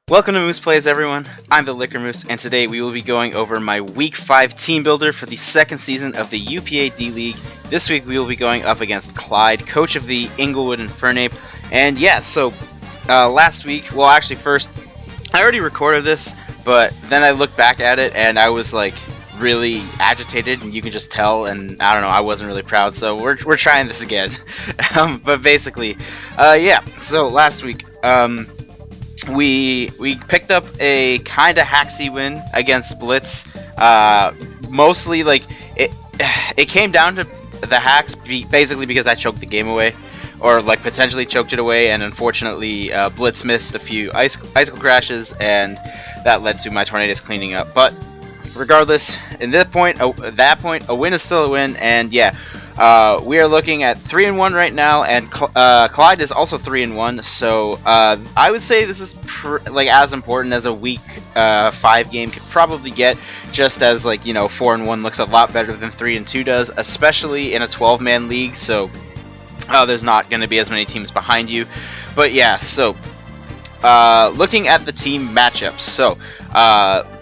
Welcome to Moose Plays, everyone. I'm the Liquor Moose, and today we will be going over my Week 5 team builder for the second season of the UPA D-League. This week we will be going up against Clyde, coach of the Inglewood Infernape. And yeah, so last week, well actually first, I already recorded this, but then I looked back at it and I was like really agitated, and you can just tell, and I don't know, I wasn't really proud, so we're trying this again. But basically, yeah, so last week, we picked up a kind of hacksy win against Blitz. Mostly, like, it came down to the hacks basically because I choked the game away, or like potentially choked it away, and unfortunately Blitz missed a few icicle crashes, and that led to my Tornadoes cleaning up. But regardless, in that point, a win is still a win, and yeah. We are looking at 3-1 right now, and Clyde is also 3-1. So I would say this is like as important as a Week 5 game could probably get. Just as, like, you know, 4-1 looks a lot better than 3-2 does, especially in a 12-man league. So there's not going to be as many teams behind you. But yeah, so looking at the team matchups. So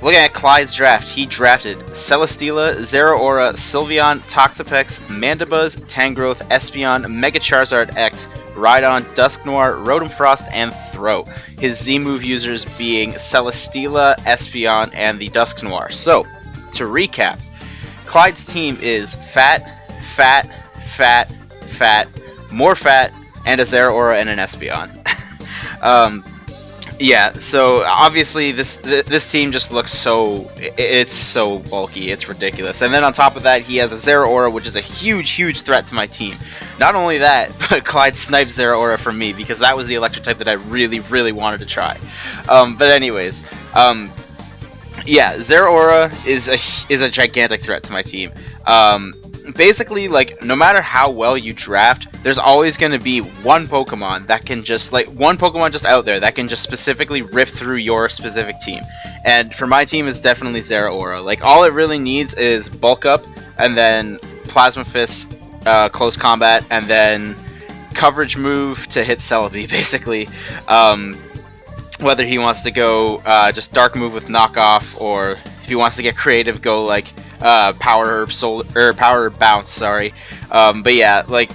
looking at Clyde's draft, he drafted Celesteela, Zeraora, Sylveon, Toxapex, Mandibuzz, Tangrowth, Espeon, Mega Charizard X, Rhydon, Dusknoir, Rotom Frost, and Throw. His Z-move users being Celesteela, Espeon, and the Dusknoir. So, to recap, Clyde's team is Fat, Fat, Fat, Fat, more Fat, and a Zeraora and an Espeon. Yeah, so obviously this team just looks it's so bulky, it's ridiculous. And then on top of that, he has a Zeraora, which is a huge threat to my team. Not only that, but Clyde sniped Zeraora from me because that was the electric type that I really wanted to try. But anyways, yeah, Zeraora is a gigantic threat to my team. Basically, like, no matter how well you draft, there's always going to be one Pokemon that can just, like, one Pokemon just out there that can just specifically rip through your specific team. And for my team, it's definitely Zeraora. Like, all it really needs is Bulk Up, and then Plasma Fist, Close Combat, and then Coverage Move to hit Celebi, basically. Whether he wants to go just Dark Move with Knockoff, or if he wants to get creative, go, like, Power Bounce, sorry. But yeah, like,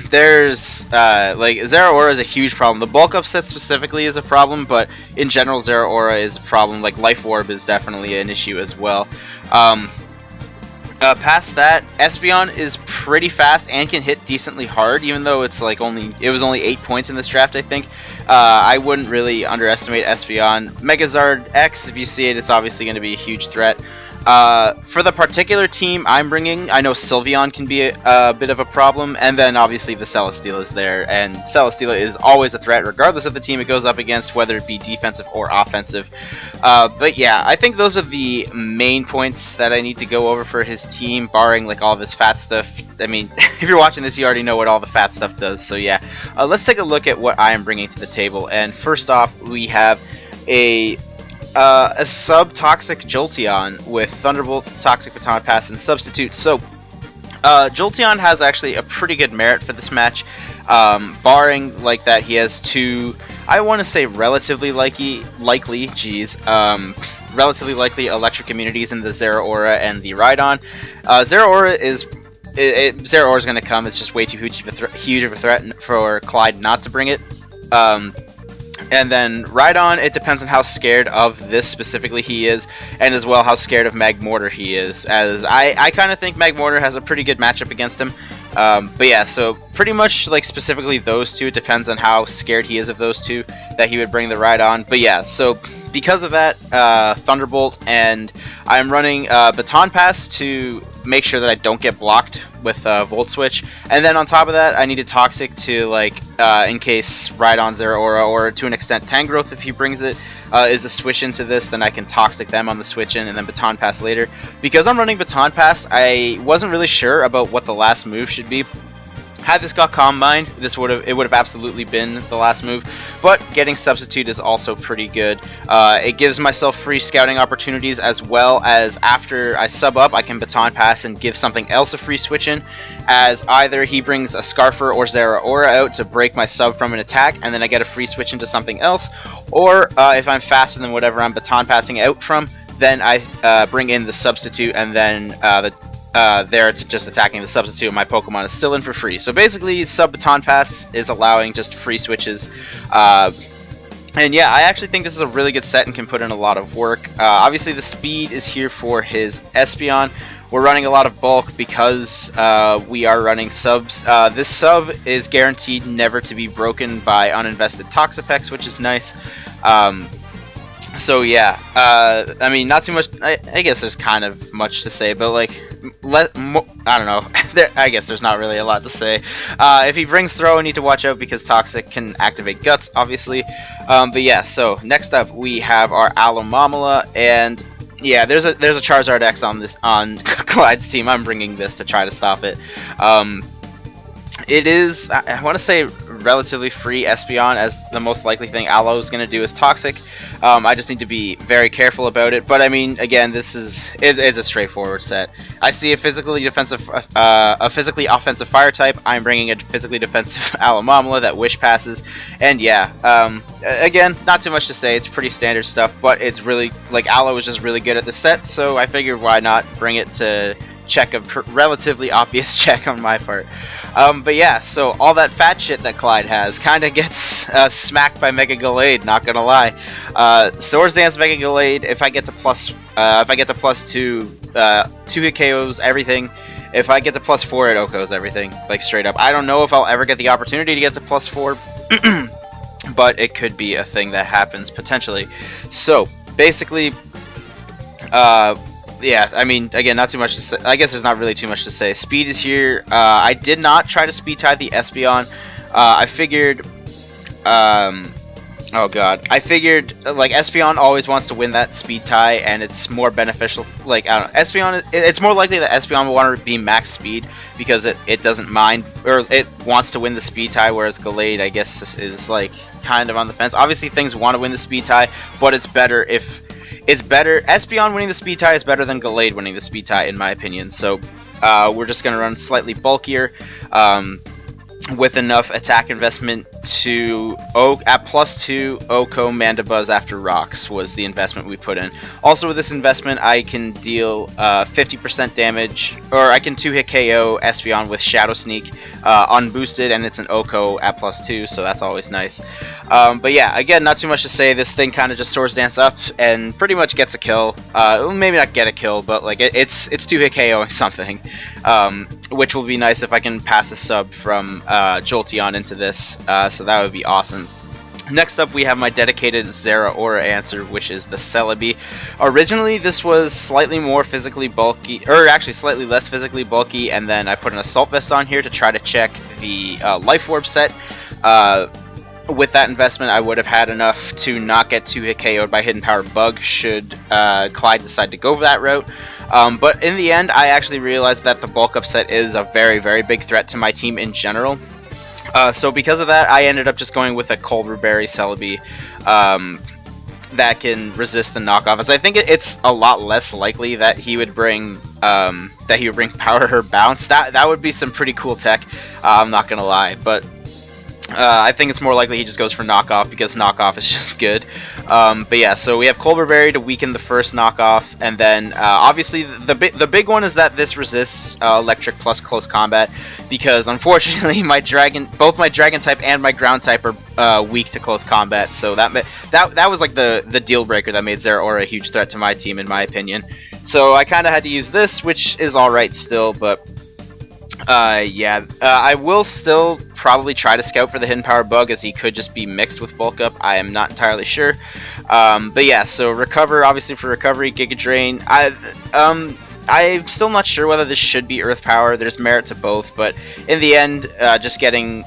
there's like, Zeraora is a huge problem. The bulk up set specifically is a problem, but in general Zeraora is a problem. Like, Life Orb is definitely an issue as well. Past that, Espeon is pretty fast and can hit decently hard, even though it's like it was only 8 points in this draft, I think. I wouldn't really underestimate Espeon. Megazard X, if you see it, it's obviously going to be a huge threat. For the particular team I'm bringing, I know Sylveon can be a bit of a problem, and then obviously the Celesteela is there, and Celesteela is always a threat regardless of the team it goes up against, whether it be defensive or offensive. But yeah, I think those are the main points that I need to go over for his team, barring like all of his fat stuff. I mean, if you're watching this, you already know what all the fat stuff does, so yeah. Let's take a look at what I am bringing to the table, and first off, we have a sub-toxic Jolteon with Thunderbolt, Toxic Baton Pass, and Substitute. So, Jolteon has actually a pretty good merit for this match, barring like that he has two, I want to say relatively likely electric immunities in the Zeraora and the Rhydon. Zeraora is going to come. It's just way too huge of a threat for Clyde not to bring it. And then Rhydon, it depends on how scared of this specifically he is, and as well how scared of Magmortar he is, as I kind of think Magmortar has a pretty good matchup against him. But yeah, so pretty much like specifically those two, it depends on how scared he is of those two that he would bring the Rhydon. But yeah, so because of that, Thunderbolt, and I'm running Baton Pass to make sure that I don't get blocked with Volt Switch, and then on top of that, I needed Toxic to, like, in case Rhydon, Zeraora, or to an extent Tangrowth if he brings it, is a switch into this, then I can Toxic them on the switch in, and then Baton Pass later. Because I'm running Baton Pass, I wasn't really sure about what the last move should be. Had this got Combined, it would have absolutely been the last move, but getting Substitute is also pretty good. It gives myself free scouting opportunities, as well as after I sub up, I can Baton Pass and give something else a free switch in, as either he brings a Scarfer or Zeraora out to break my sub from an attack, and then I get a free switch into something else, or if I'm faster than whatever I'm Baton Passing out from, then I bring in the Substitute, and then there to just attacking the Substitute, my Pokemon is still in for free. So basically, Sub Baton Pass is allowing just free switches. And yeah, I actually think this is a really good set and can put in a lot of work. Obviously, the speed is here for his Espeon. We're running a lot of bulk because we are running subs. This sub is guaranteed never to be broken by uninvested Toxapex, which is nice. So yeah, I mean, not too much. I guess there's kind of much to say, but like, I don't know. I guess there's not really a lot to say. If he brings Throw, I need to watch out because Toxic can activate Guts, obviously. But yeah, so next up we have our Alomamala, and yeah, there's a Charizard X on Clyde's team. I'm bringing this to try to stop it. It is, I want to say, relatively free Espeon, as the most likely thing Aloe is going to do is Toxic. I just need to be very careful about it, but I mean, again, it's a straightforward set. I see a physically offensive Fire type. I'm bringing a physically defensive Alomamala that Wish passes, and yeah, again, not too much to say. It's pretty standard stuff, but it's really, like, Aloe is just really good at the set, so I figured why not bring it to check a relatively obvious check on my part. But yeah, so all that fat shit that Clyde has kind of gets smacked by Mega Gallade, not gonna lie. Swords Dance Mega Gallade, if I get to plus 2, 2-hit KOs everything. If I get to plus 4, it OHKOs everything, like straight up. I don't know if I'll ever get the opportunity to get to plus 4, but it could be a thing that happens potentially. So basically, yeah, I mean, again, not too much to say. I guess there's not really too much to say. Speed is here. I did not try to speed tie the Espeon. I figured, oh god, I figured, like, Espeon always wants to win that speed tie, and it's more beneficial, like, I don't know, Espeon, it's more likely that Espeon will want to be max speed, because it doesn't mind, or it wants to win the speed tie, whereas Gallade, I guess, is, like, kind of on the fence. Obviously, things want to win the speed tie, but it's better if... Espeon winning the speed tie is better than Gallade winning the speed tie, in my opinion. So we're just going to run slightly bulkier with enough attack investment to at plus 2 OHKO Mandibuzz after Rocks was the investment we put in. Also with this investment, I can deal 50% damage, or I can 2-hit KO Espeon with Shadow Sneak unboosted, and it's an OHKO at plus 2, so that's always nice. But yeah, again, not too much to say. This thing kind of just Swords Dance up and pretty much gets a kill. Maybe not get a kill, but like it's 2-hit KOing something, which will be nice if I can pass a sub from Jolteon into this. So that would be awesome. Next up, we have my dedicated Zeraora answer, which is the Celebi. Originally, this was slightly more physically bulky, or actually slightly less physically bulky, and then I put an Assault Vest on here to try to check the Life Orb set. With that investment, I would have had enough to not get 2-hit KO'd by Hidden Power Bug should Clyde decide to go that route. But in the end, I actually realized that the bulk up set is a very, very big threat to my team in general. So because of that, I ended up just going with a Colbur Berry Celebi that can resist the knockoff. As I think it's a lot less likely that he would bring Power Herb Bounce. That would be some pretty cool tech. I'm not gonna lie, but I think it's more likely he just goes for knockoff because knockoff is just good. But yeah, so we have Colbur Berry to weaken the first knockoff, and then obviously the big one is that this resists electric plus close combat, because unfortunately both my dragon type and my ground type are weak to close combat. So that was like the deal breaker that made Zeraora a huge threat to my team, in my opinion. So I kind of had to use this, which is alright still, but yeah, I will still probably try to scout for the Hidden Power Bug, as he could just be mixed with Bulk Up. I am not entirely sure. But yeah, so Recover, obviously for recovery, Giga Drain. I'm still not sure whether this should be Earth Power. There's merit to both, but in the end, just getting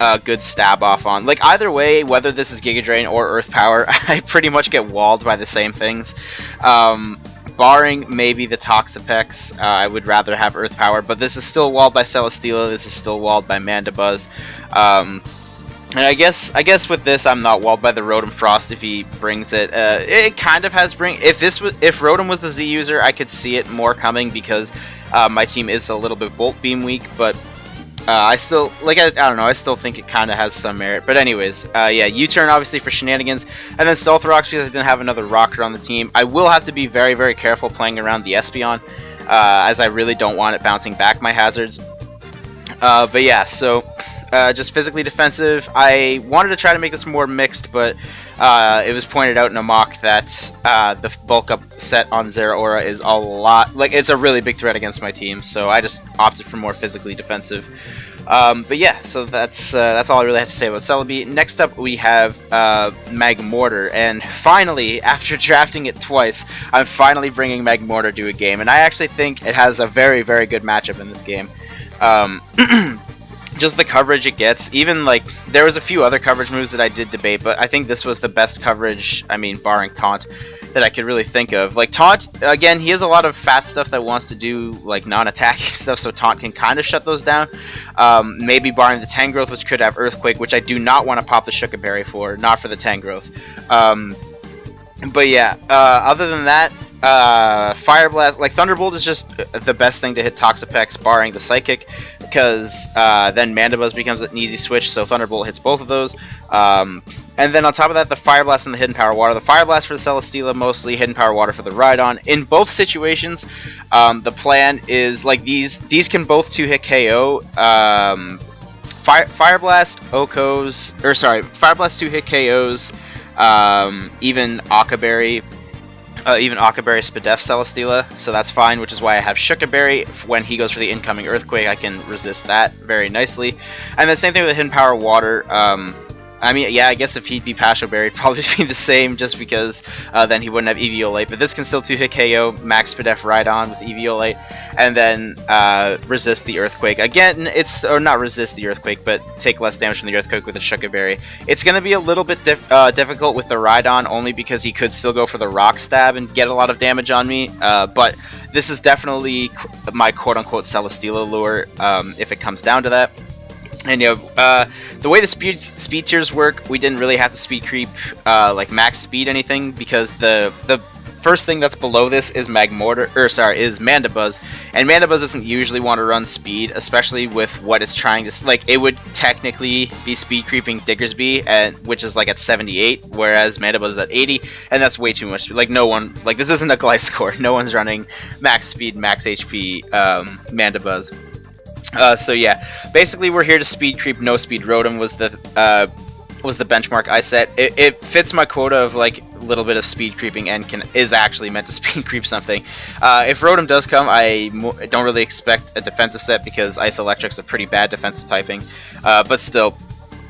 a good stab off on. Like, either way, whether this is Giga Drain or Earth Power, I pretty much get walled by the same things. barring maybe the Toxapex, I would rather have Earth Power, but this is still walled by Celesteela, this is still walled by Mandibuzz. And I guess with this, I'm not walled by the Rotom Frost if he brings it. It kind of has bring. If Rotom was the Z user, I could see it more coming because my team is a little bit Bolt Beam weak. But I still I don't know. I still think it kind of has some merit. But anyways, yeah, U-turn obviously for shenanigans, and then Stealth Rocks because I didn't have another rocker on the team. I will have to be very, very careful playing around the Espeon, as I really don't want it bouncing back my hazards. But yeah, so. Just physically defensive. I wanted to try to make this more mixed, but it was pointed out in a mock that the bulk up set on Zeraora is a lot, it's a really big threat against my team, so I just opted for more physically defensive. But yeah, so that's all I really have to say about Celebi. Next up we have Magmortar, and finally, after drafting it twice, I'm finally bringing Magmortar to a game, and I actually think it has a very, very good matchup in this game. Just the coverage it gets, even there was a few other coverage moves that I did debate, but I think this was the best coverage, I mean barring Taunt, that I could really think of. Taunt, again, he has a lot of fat stuff that wants to do non-attacking stuff, so Taunt can kind of shut those down. Maybe barring the Tangrowth, which could have Earthquake, which I do not want to pop the Shuka Berry for, not for the Tangrowth. But yeah, other than that, Fire Blast, Thunderbolt is just the best thing to hit Toxapex, barring the Psychic, because then Mandibuzz becomes an easy switch, so Thunderbolt hits both of those. And then on top of that, the Fire Blast and the Hidden Power Water. The Fire Blast for the Celesteela, mostly Hidden Power Water for the Rhydon. In both situations, the plan is, these can both 2-hit KO. Fire Blast, Okos, or sorry, Fire Blast 2-hit KOs, even Akaberry. Even Akaberry Spadef Celesteela, so that's fine, which is why I have Shuka Berry. When he goes for the incoming Earthquake, I can resist that very nicely. And then same thing with the Hidden Power Water. I mean, yeah, I guess if he'd be Pasho Berry, it'd probably be the same, just because then he wouldn't have Eviolite. But this can still 2-hit KO, Max Spadef Rhydon with Eviolite, and then resist the Earthquake. Again, or not resist the Earthquake, but take less damage from the Earthquake with a Shuka Berry. It's going to be a little bit difficult with the Rhydon, only because he could still go for the Rock Stab and get a lot of damage on me. But this is definitely my quote-unquote Celesteela lure, if it comes down to that. And the way the speed tiers work, we didn't really have to speed creep max speed anything, because the first thing that's below this is Mandibuzz, and Mandibuzz doesn't usually want to run speed, especially with what it's trying to it would technically be speed creeping Diggersby, which is at 78, whereas Mandibuzz is at 80, and that's way too much. No one, this isn't a Gliscor, no one's running max speed, max HP Mandibuzz. So yeah, basically we're here to speed creep. No speed Rotom was the benchmark I set. It fits my quota of a little bit of speed creeping, and is actually meant to speed creep something. If Rotom does come, I don't really expect a defensive set, because Ice Electric's a pretty bad defensive typing. But still,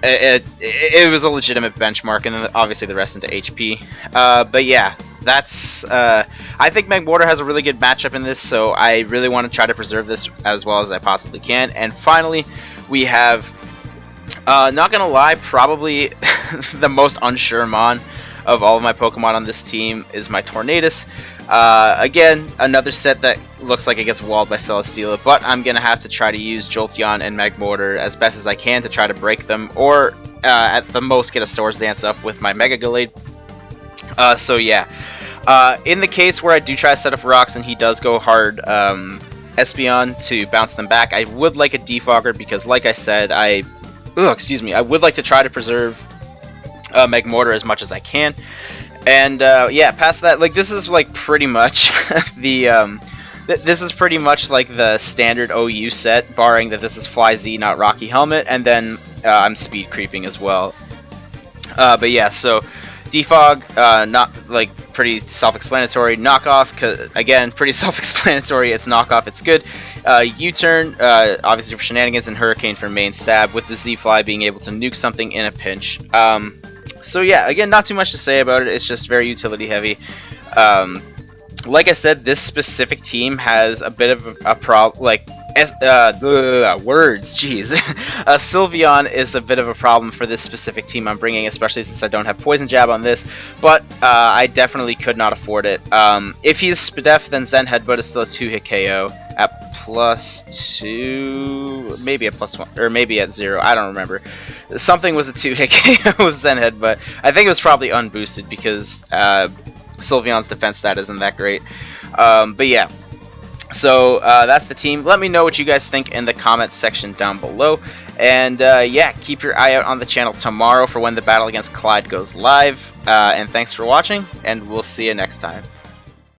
it was a legitimate benchmark, and then obviously the rest into HP. But yeah, that's I think Magmortar has a really good matchup in this, so I really want to try to preserve this as well as I possibly can. And finally, we have, not gonna lie, probably the most unsure Mon of all of my Pokemon on this team is my Tornadus. Again, another set that looks like it gets walled by Celesteela, but I'm gonna have to try to use Jolteon and Magmortar as best as I can to try to break them, or at the most get a Swords Dance up with my Mega Gallade. So yeah, in the case where I do try to set up rocks and he does go hard Espeon to bounce them back, I would like a Defogger, because like I said, I would like to try to preserve Magmortar as much as I can. And yeah, past that, this is pretty much the this is pretty much the standard OU set, barring that this is Fly Z, not Rocky Helmet, and then I'm speed creeping as well. But yeah, so Defog, not pretty self-explanatory. Knockoff, again, pretty self-explanatory. It's knockoff, it's good. U-turn, obviously for shenanigans, and Hurricane for main stab, with the Z-Fly being able to nuke something in a pinch. So yeah, again, not too much to say about it. It's just very utility heavy. Like I said, this specific team has a bit of a problem. Words, jeez. Sylveon is a bit of a problem for this specific team I'm bringing, especially since I don't have Poison Jab on this, but I definitely could not afford it. If he's Spadef, then Zen Headbutt is still a 2-hit KO at +2, maybe at +1, or maybe at 0, I don't remember. Something was a 2-hit KO with Zen Headbutt. I think it was probably unboosted because Sylveon's defense stat isn't that great. But yeah. So that's the team. Let me know what you guys think in the comments section down below. And yeah, keep your eye out on the channel tomorrow for when the battle against Clyde goes live. And thanks for watching, and we'll see you next time.